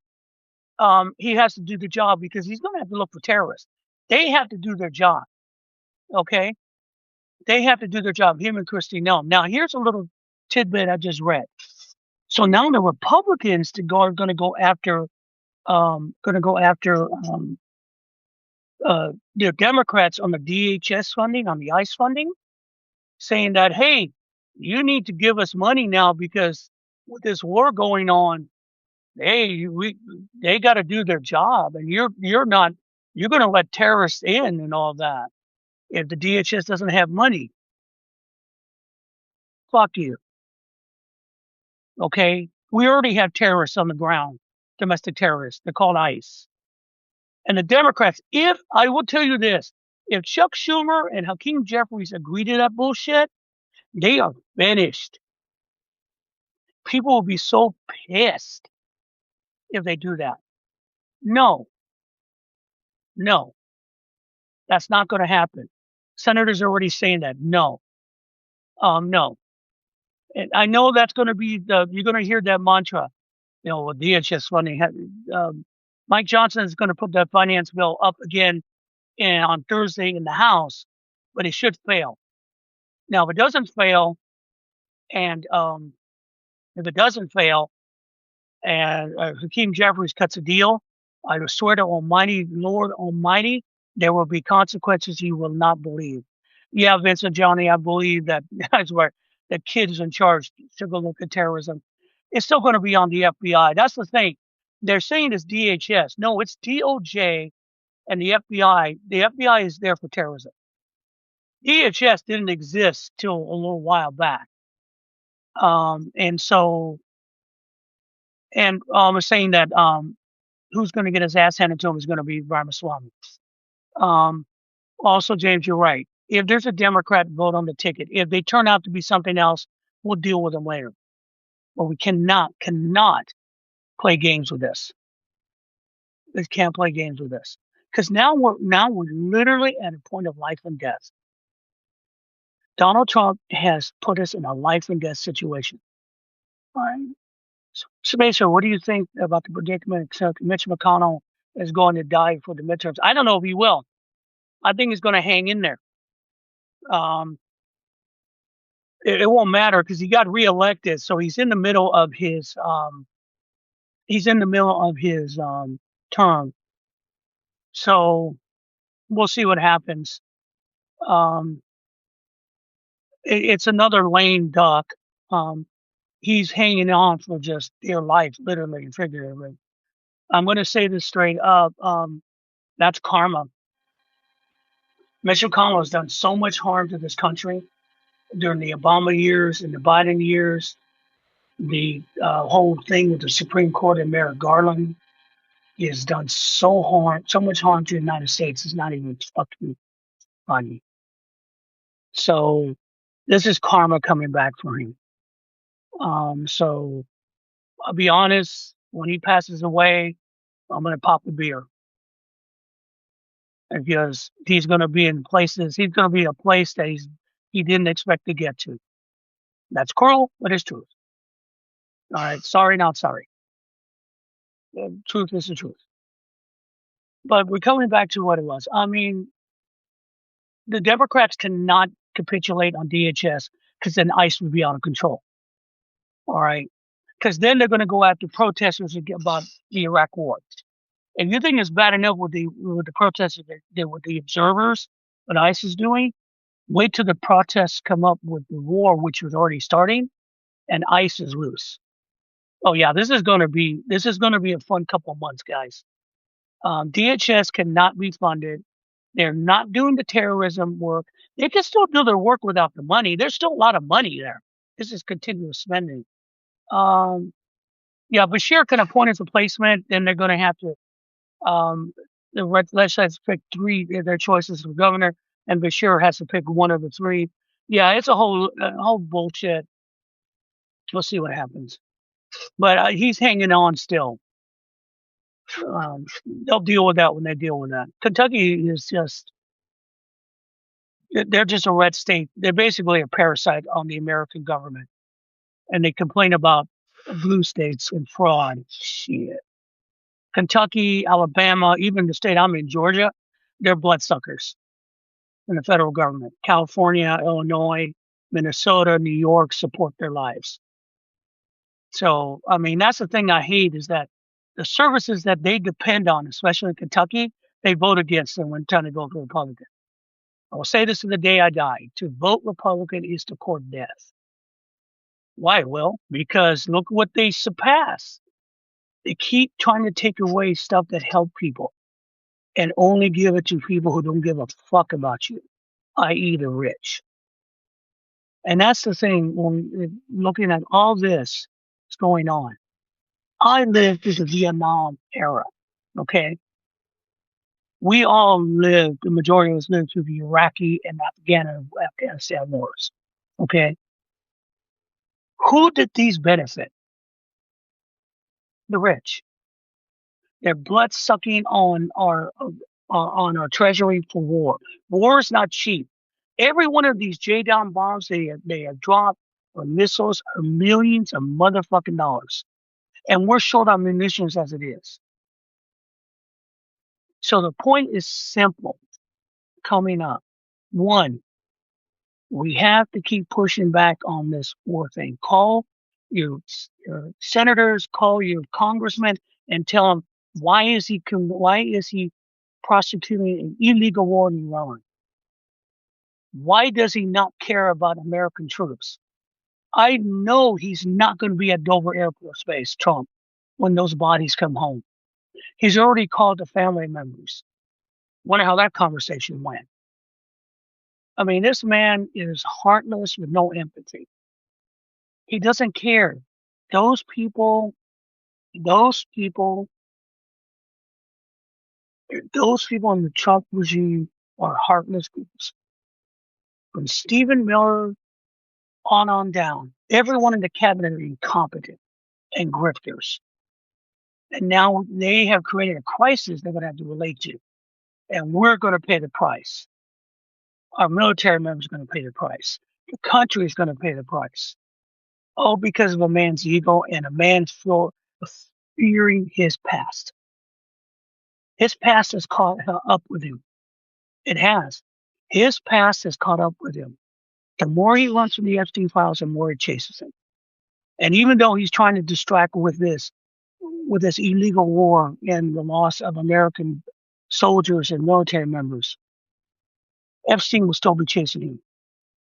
he has to do the job because he's going to have to look for terrorists. They have to do their job. Okay. They have to do their job. Him and Christine Nelm. Now, here's a little tidbit I just read. So now the Republicans are going to go after the Democrats on the DHS funding, on the ICE funding, saying that, hey, you need to give us money now because with this war going on, hey, they got to do their job, and you're going to let terrorists in and all that. If the DHS doesn't have money, fuck you. Okay, we already have terrorists on the ground, domestic terrorists. They're called ICE. And the Democrats, I will tell you this, if Chuck Schumer and Hakeem Jeffries agree to that bullshit, they are finished. People will be so pissed if they do that. No, that's not going to happen. Senators are already saying that. No. And I know that's going to be you're going to hear that mantra, with DHS funding. Mike Johnson is going to put that finance bill up again on Thursday in the House, but it should fail. Now, if it doesn't fail, and Hakeem Jeffries cuts a deal, I swear to Almighty Lord Almighty, there will be consequences you will not believe. Yeah, Vincent Johnny, I believe that that's where the kids in charge took a look at terrorism. It's still going to be on the FBI. That's the thing. They're saying it's DHS. No, it's DOJ and the FBI. The FBI is there for terrorism. DHS didn't exist till a little while back. And we're saying that who's going to get his ass handed to him is going to be Ramaswamy. Also, James, you're right. If there's a Democrat vote on the ticket, if they turn out to be something else, we'll deal with them later. But we cannot play games with this. We can't play games with this because now we're literally at a point of life and death. Donald Trump has put us in a life and death situation. All right. So basically, what do you think about the predicament Mitch McConnell is going to die for the midterms? I don't know if he will. I think he's going to hang in there. It won't matter because he got reelected, so he's in the middle of his term. So we'll see what happens. It's another lame duck. He's hanging on for just dear life, literally and figuratively. I'm going to say this straight up. That's karma. Mitch McConnell has done so much harm to this country during the Obama years and the Biden years. The whole thing with the Supreme Court and Merrick Garland has done so much harm to the United States. It's not even fucking funny. So this is karma coming back for him. So I'll be honest, when he passes away, I'm going to pop a beer. because he's going to be in places. He's going to be a place that he didn't expect to get to. That's cruel, but it's truth. All right, sorry, not sorry. Truth is the truth. But we're coming back to what it was. I mean, the Democrats cannot capitulate on DHS because then ICE would be out of control. All right, because then they're going to go after protesters about the Iraq War. If you think it's bad enough with the protesters, with the observers, what ICE is doing, wait till the protests come up with the war, which was already starting, and ICE is loose. Oh yeah, this is going to be a fun couple of months, guys. DHS cannot be funded. They're not doing the terrorism work. They can still do their work without the money. There's still a lot of money there. This is continuous spending. Yeah, Bashir can appoint his replacement. Then they're going to have to. The legislators pick three their choices for governor, and Bashir has to pick one of the three. Yeah, it's a whole bullshit. We'll see what happens. But he's hanging on still. They'll deal with that when they deal with that. Kentucky is they're just a red state. They're basically a parasite on the American government. And they complain about blue states and fraud. Shit. Kentucky, Alabama, even the state I'm in, Georgia, they're bloodsuckers in the federal government. California, Illinois, Minnesota, New York support their lives. So, I mean, that's the thing I hate is that the services that they depend on, especially in Kentucky, they vote against them when trying to vote Republican. I will say this to the day I die. To vote Republican is to court death. Why, Will? Because look what they surpass. They keep trying to take away stuff that help people and only give it to people who don't give a fuck about you, i.e. the rich. And that's the thing when looking at all this that's going on. I lived through the Vietnam era, okay? We all lived, the majority of us lived through the Iraqi and Afghanistan wars, okay? Who did these benefit? The rich. They're blood sucking on our treasury for war. War is not cheap. Every one of these J-down bombs they have dropped or missiles are millions of motherfucking dollars. And we're short on munitions as it is. So the point is simple coming up. One, we have to keep pushing back on this war thing. Call your senators, call your congressmen, and tell them why is he prosecuting an illegal war in Iran? Why does he not care about American troops? I know he's not going to be at Dover Air Force Base, Trump, when those bodies come home. He's already called the family members. Wonder how that conversation went. I mean, this man is heartless with no empathy. He doesn't care. Those people in the Trump regime are heartless groups. From Stephen Miller on down, everyone in the cabinet are incompetent and grifters. And now they have created a crisis they're going to have to relate to. And we're going to pay the price. Our military members are going to pay the price. The country is going to pay the price. All because of a man's ego and a man's full of fearing his past. His past has caught up with him. It has. His past has caught up with him. The more he runs from the Epstein files, the more it chases him. And even though he's trying to distract with this illegal war and the loss of American soldiers and military members, Epstein will still be chasing him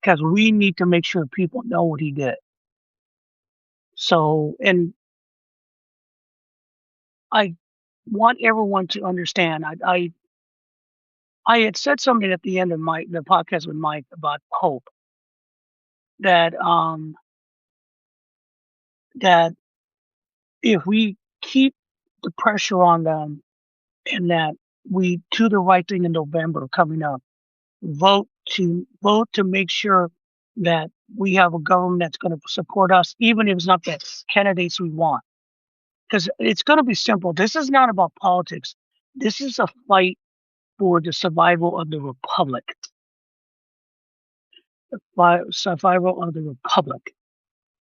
because we need to make sure people know what he did. So, and I want everyone to understand. I had said something at the end of the podcast with Mike about hope. That that if we keep the pressure on them and that we do the right thing in November coming up, vote to make sure that we have a government that's going to support us, even if it's not the candidates we want. Because it's going to be simple. This is not about politics. This is a fight for the survival of the republic. Survival of the republic.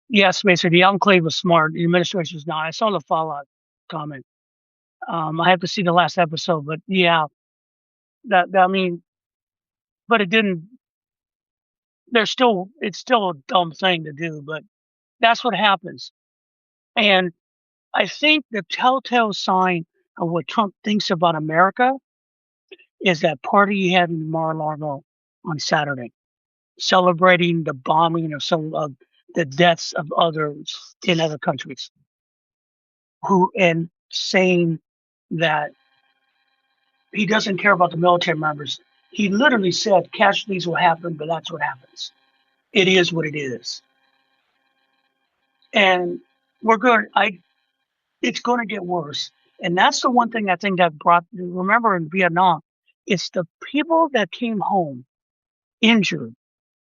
Yes, basically, the enclave was smart. The administration was not. I saw the Fallout comment. I have to see the last episode, but yeah, I mean, but it didn't. It's still a dumb thing to do, but that's what happens. And I think the telltale sign of what Trump thinks about America is that party he had in Mar-a-Lago on Saturday, celebrating the bombing of some of the deaths of others in other countries, who and saying that he doesn't care about the military members. He literally said casualties will happen, but that's what happens. It is what it is. And we're going it's going to get worse. And that's the one thing I think that remember in Vietnam, it's the people that came home injured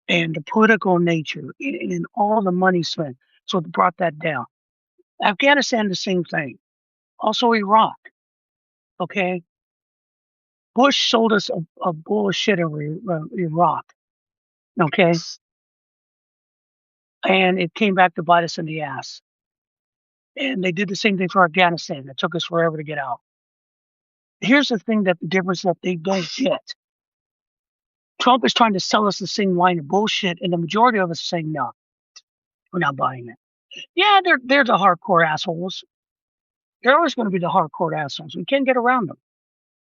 and the political nature and all the money spent. So it brought that down. Afghanistan, the same thing. Also Iraq. Okay. Bush sold us a bullshit in Iraq. Okay. And it came back to bite us in the ass. And they did the same thing for Afghanistan. It took us forever to get out. Here's the thing that the difference that they don't get. Trump is trying to sell us the same line of bullshit, and the majority of us are saying, no, we're not buying it. Yeah, they're the hardcore assholes. They're always going to be the hardcore assholes. We can't get around them.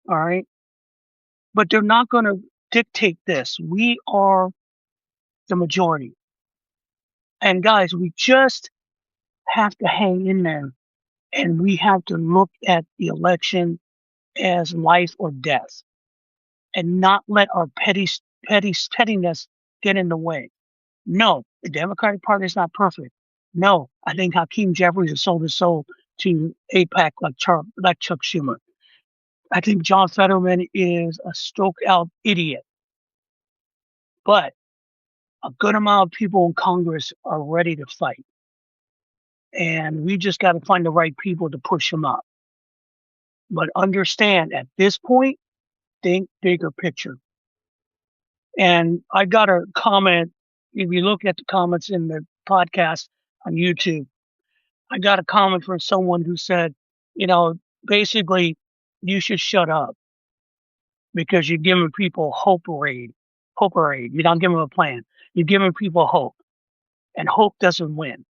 All right. But they're not going to dictate this. We are the majority. And guys, we just have to hang in there, and we have to look at the election as life or death and not let our pettiness get in the way. No, the Democratic Party is not perfect. No, I think Hakeem Jeffries has sold his soul to AIPAC like Chuck Schumer. I think John Fetterman is a stroked out idiot. But a good amount of people in Congress are ready to fight. And we just got to find the right people to push them up. But understand, at this point, think bigger picture. And I got a comment. If you look at the comments in the podcast on YouTube, I got a comment from someone who said, basically, you should shut up because you're giving people hope-a-raid. You're not giving them a plan. You're giving people hope, and hope doesn't win.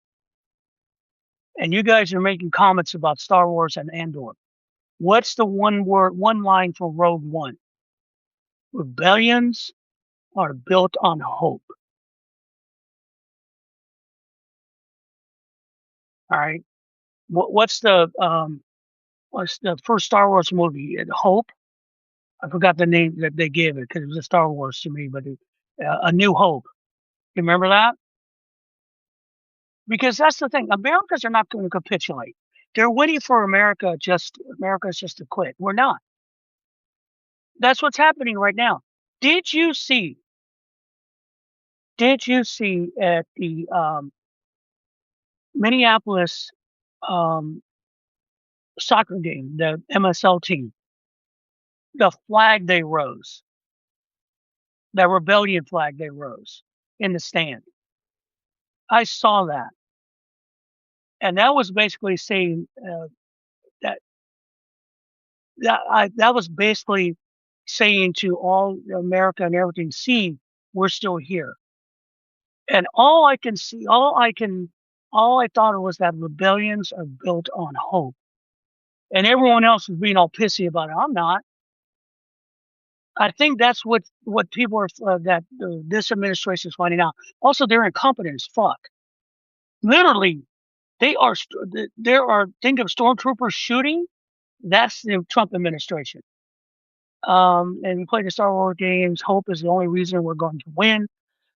And you guys are making comments about Star Wars and Andor. What's the one line from Rogue One? Rebellions are built on hope. All right. What's the first Star Wars movie? Hope. I forgot the name that they gave it because it was a Star Wars to me, but A New Hope. You remember that? Because that's the thing. Americans are not going to capitulate. They're waiting for America's just to quit. We're not. That's what's happening right now. Did you see at the Minneapolis soccer game, the MSL team, the flag they rose, that rebellion flag they rose in the stand? I saw that. And that was basically saying that was basically saying to all America and everything, see, we're still here. And all I thought was that rebellions are built on hope. And everyone else is being all pissy about it. I'm not. I think that's what people are this administration is finding out. Also, they're incompetent as fuck. Literally, there are think of stormtroopers shooting. That's the Trump administration. And we play the Star Wars games. Hope is the only reason we're going to win.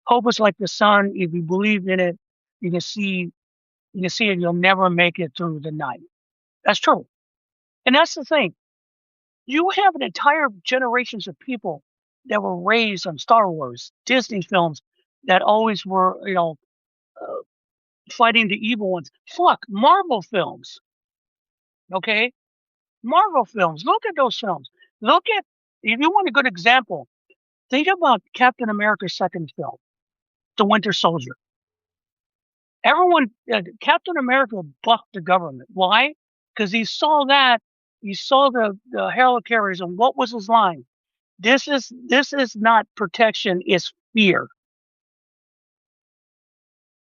Hope is like the sun. If you believe in it, you can see it. You'll never make it through the night. That's true. And that's the thing. You have an entire generations of people that were raised on Star Wars, Disney films that always were, fighting the evil ones. Fuck, Marvel films. Okay? Marvel films. Look at those films. Look at If you want a good example, think about Captain America's second film, The Winter Soldier. Everyone, Captain America bucked the government. Why? Because he saw the helicarriers, and what was his line? This is not protection, it's fear.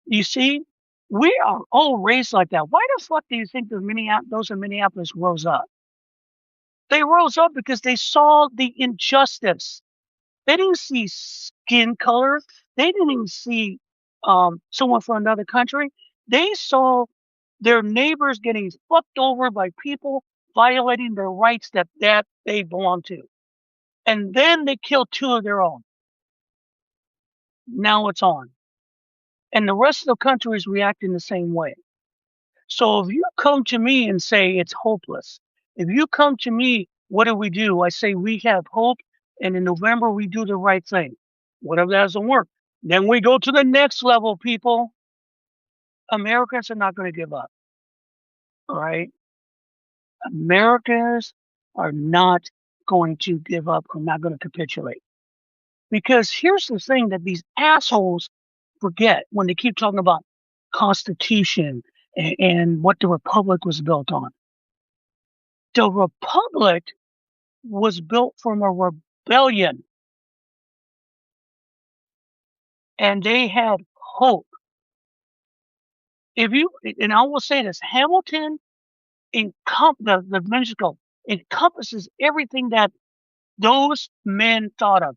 You see, we are all raised like that. Why the fuck do you think those in Minneapolis rose up? They rose up because they saw the injustice. They didn't see skin color. They didn't even see someone from another country. They saw their neighbors getting fucked over by people violating their rights that they belong to. And then they killed two of their own. Now it's on. And the rest of the country is reacting the same way. So if you come to me and say it's hopeless, if you come to me, what do? I say we have hope, and in November we do the right thing. Whatever that doesn't work, then we go to the next level, people. Americans are not going to give up. All right? Americans are not going to give up, are not going to capitulate. Because here's the thing that these assholes forget when they keep talking about Constitution and what the Republic was built on. The Republic was built from a rebellion, and they had hope. And I will say this, Hamilton the musical encompasses everything that those men thought of.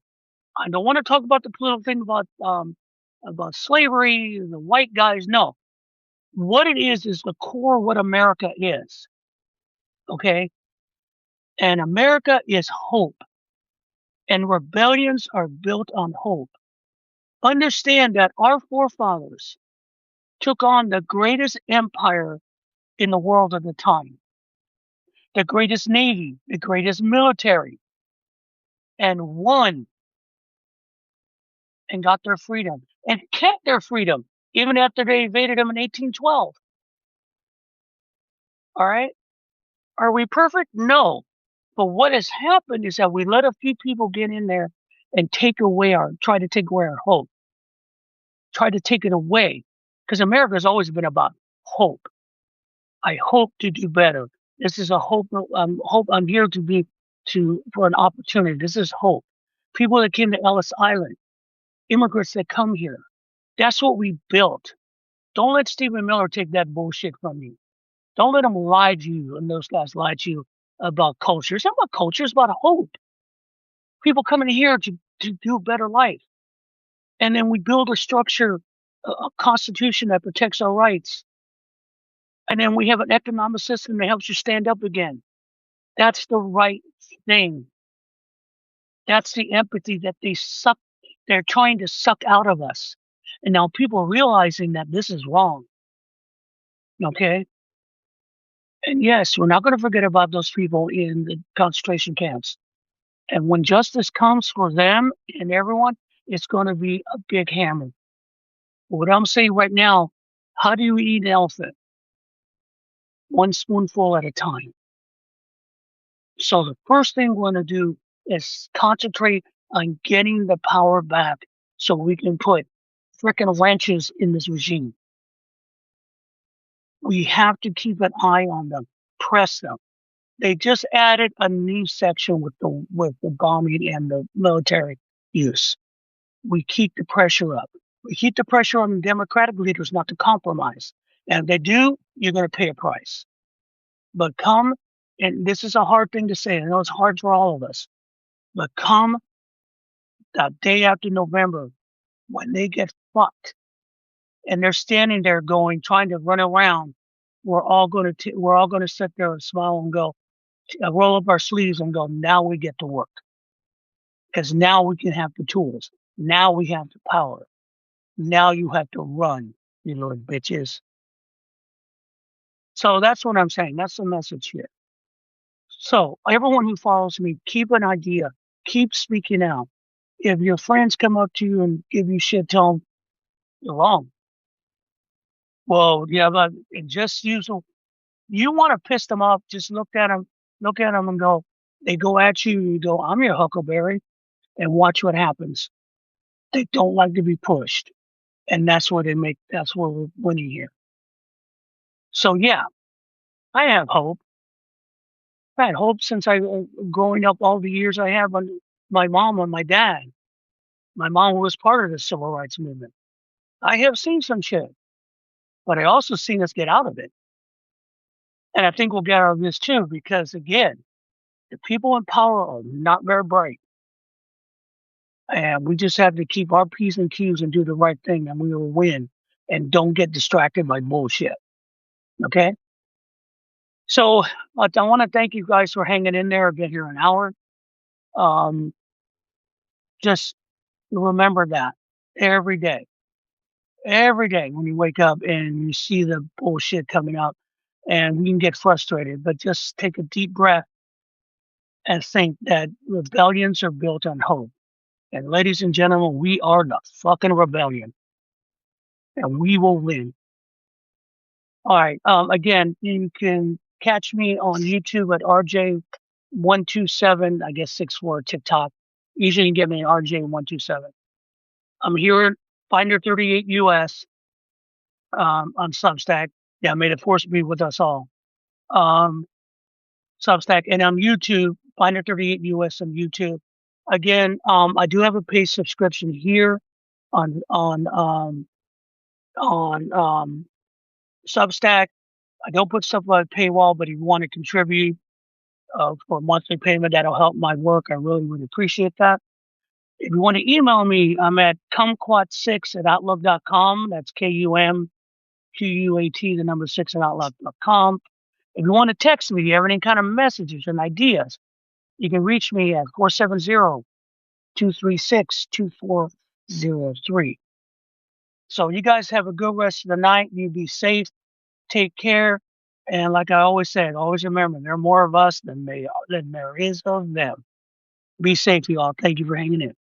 I don't want to talk about the political thing about slavery, the white guys. No, what it is the core of what America is. Okay, and America is hope, and rebellions are built on hope. Understand that our forefathers took on the greatest empire in the world at the time, the greatest navy, the greatest military, and won and got their freedom and kept their freedom even after they invaded them in 1812. All right. Are we perfect? No. But what has happened is that we let a few people get in there and try to take away our hope, try to take it away. Because America has always been about hope. I hope to do better. This is a hope. Hope I'm here for an opportunity. This is hope. People that came to Ellis Island, immigrants that come here. That's what we built. Don't let Stephen Miller take that bullshit from you. Don't let him lie to you, and those guys lie to you about culture. It's not about culture. It's about hope. People coming here to do a better life. And then we build a structure, a constitution that protects our rights. And then we have an economic system that helps you stand up again. That's the right thing. That's the empathy that they're trying to suck out of us. And now people are realizing that this is wrong. Okay? And yes, we're not going to forget about those people in the concentration camps. And when justice comes for them and everyone, it's going to be a big hammer. What I'm saying right now, how do you eat an elephant? One spoonful at a time. So the first thing we're going to do is concentrate on getting the power back so we can put frickin' wrenches in this regime. We have to keep an eye on them, press them. They just added a new section with the bombing and the military use. We keep the pressure up. We keep the pressure on the Democratic leaders not to compromise. And if they do, you're going to pay a price. But and this is a hard thing to say. I know it's hard for all of us. But come the day after November, when they get fucked, and they're standing there trying to run around, we're all going to sit there and smile and go, roll up our sleeves and go, now we get to work. Because now we can have the tools. Now we have the power. Now you have to run, you little bitches. So that's what I'm saying. That's the message here. So everyone who follows me, keep an idea. Keep speaking out. If your friends come up to you and give you shit, tell them you're wrong. Well, yeah, but just you want to piss them off. Just look at them and go, They go at you, you go, I'm your huckleberry, and watch what happens. They don't like to be pushed. And that's where we're winning here. So yeah, I have hope. I had hope since growing up all the years I have on my mom and my dad. My mom was part of the civil rights movement. I have seen some shit, but I also seen us get out of it. And I think we'll get out of this too, because again, the people in power are not very bright. And we just have to keep our P's and Q's and do the right thing, and we will win. And don't get distracted by bullshit. Okay? So I want to thank you guys for hanging in there. I've been here an hour. Um, just remember that every day. Every day when you wake up and you see the bullshit coming out, and you can get frustrated, but just take a deep breath and think that rebellions are built on hope. And ladies and gentlemen, we are the fucking rebellion, and we will win. All right. Again, you can catch me on YouTube at RJ127, I guess 64 TikTok. Usually you can get me at RJ127. I'm here at Finder 38 US on Substack. Yeah, may the force be with us all. Substack, and on YouTube, Finder 38 US on YouTube. Again, I do have a paid subscription here on Substack. I don't put stuff like paywall, but if you want to contribute for a monthly payment, that'll help my work. I really would appreciate that. If you want to email me, I'm at kumquat6@outlook.com. That's KUMQUAT, the number 6 at outlook.com. If you want to text me, if you have any kind of messages and ideas, you can reach me at 470-236-2403. So you guys have a good rest of the night. You be safe. Take care. And like I always said, always remember, there are more of us than there is of them. Be safe, y'all. Thank you for hanging in.